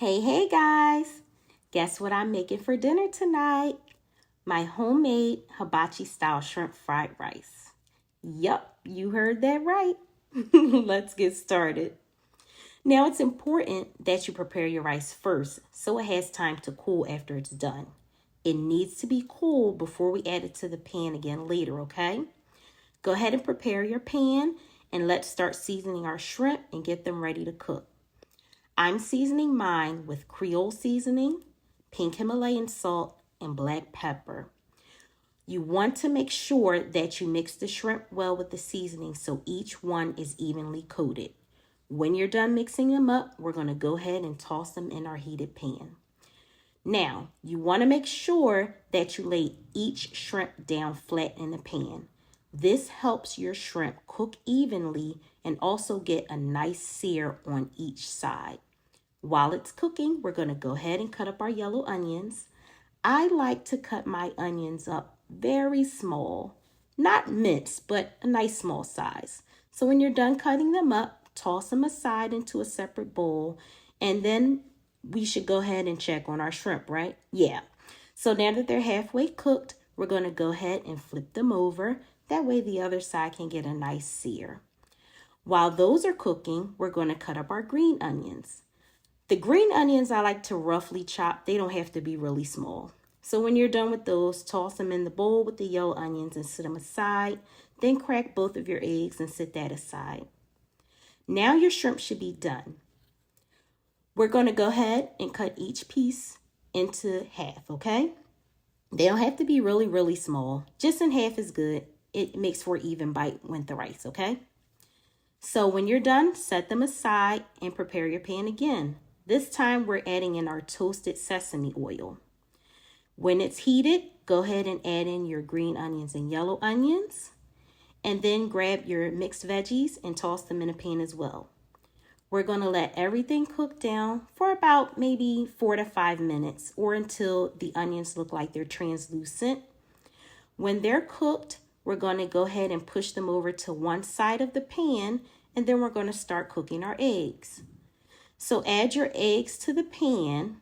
Hey guys! Guess what I'm making for dinner tonight? My homemade hibachi style shrimp fried rice. Yup, you heard that right. Let's get started. Now it's important that you prepare your rice first so it has time to cool after it's done. It needs to be cool before we add it to the pan again later, okay? Go ahead and prepare your pan and let's start seasoning our shrimp and get them ready to cook. I'm seasoning mine with Creole seasoning, pink Himalayan salt, and black pepper. You want to make sure that you mix the shrimp well with the seasoning so each one is evenly coated. When you're done mixing them up, we're going to go ahead and toss them in our heated pan. Now, you want to make sure that you lay each shrimp down flat in the pan. This helps your shrimp cook evenly and also get a nice sear on each side. While it's cooking, we're going to go ahead and cut up our yellow onions. I like to cut my onions up very small, not minced, but a nice small size. So when you're done cutting them up, toss them aside into a separate bowl, and then we should go ahead and check on our shrimp, right? Yeah. So now that they're halfway cooked, we're going to go ahead and flip them over. That way the other side can get a nice sear. While those are cooking, we're going to cut up our green onions. The green onions I like to roughly chop. They don't have to be really small. So when you're done with those, toss them in the bowl with the yellow onions and set them aside. Then crack both of your eggs and set that aside. Now your shrimp should be done. We're going to go ahead and cut each piece into half, okay? They don't have to be really small. Just in half is good. It makes for an even bite with the rice, okay? So when you're done, set them aside and prepare your pan again. This time we're adding in our toasted sesame oil. When it's heated, go ahead and add in your green onions and yellow onions. And then grab your mixed veggies and toss them in a pan as well. We're going to let everything cook down for about maybe 4 to 5 minutes or until the onions look like they're translucent. When they're cooked, we're going to go ahead and push them over to one side of the pan, and then we're going to start cooking our eggs. So add your eggs to the pan,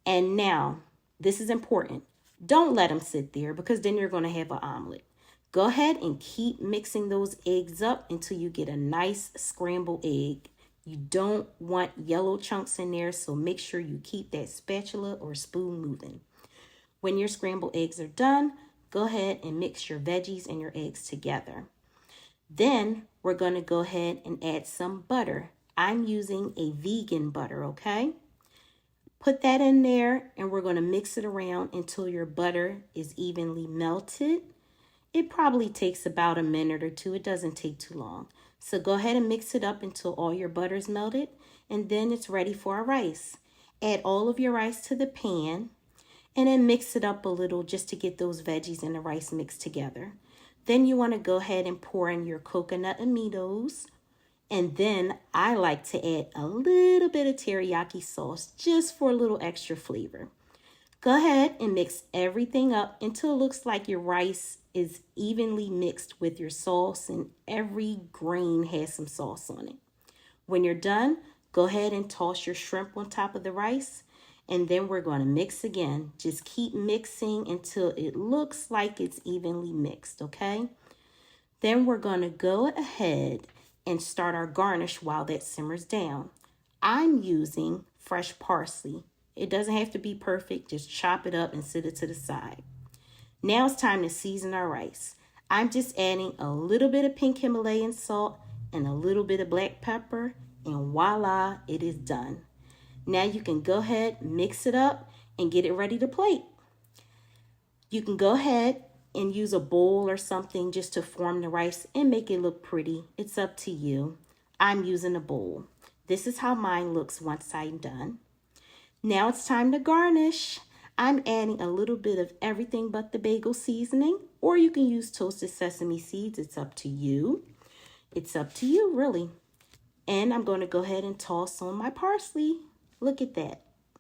and now, this is important. Don't let them sit there because then you're going to have an omelet. Go ahead and keep mixing those eggs up until you get a nice scrambled egg. You don't want yellow chunks in there, so make sure you keep that spatula or spoon moving. When your scrambled eggs are done, go ahead and mix your veggies and your eggs together. Then we're going to go ahead and add some butter. I'm using a vegan butter, okay? Put that in there and we're going to mix it around until your butter is evenly melted. It probably takes about a minute or two. It doesn't take too long. So go ahead and mix it up until all your butter's melted, and then it's ready for our rice. Add all of your rice to the pan and then mix it up a little just to get those veggies and the rice mixed together. Then you want to go ahead and pour in your coconut aminos. And then I like to add a little bit of teriyaki sauce just for a little extra flavor. Go ahead and mix everything up until it looks like your rice is evenly mixed with your sauce and every grain has some sauce on it. When you're done, go ahead and toss your shrimp on top of the rice, and then we're going to mix again. Just keep mixing until it looks like it's evenly mixed, okay? Then we're going to go ahead and start our garnish while that simmers down. I'm using fresh parsley. It doesn't have to be perfect. Just chop it up and set it to the side. Now it's time to season our rice. I'm just adding a little bit of pink Himalayan salt and a little bit of black pepper, and voila, it is done. Now you can go ahead, mix it up, and get it ready to plate. You can go ahead and use a bowl or something just to form the rice and make it look pretty. It's up to you. I'm using a bowl. This is how mine looks once I'm done. Now it's time to garnish. I'm adding a little bit of everything but the bagel seasoning, or you can use toasted sesame seeds. It's up to you. It's up to you, really. And I'm going to go ahead and toss on my parsley. Look at that.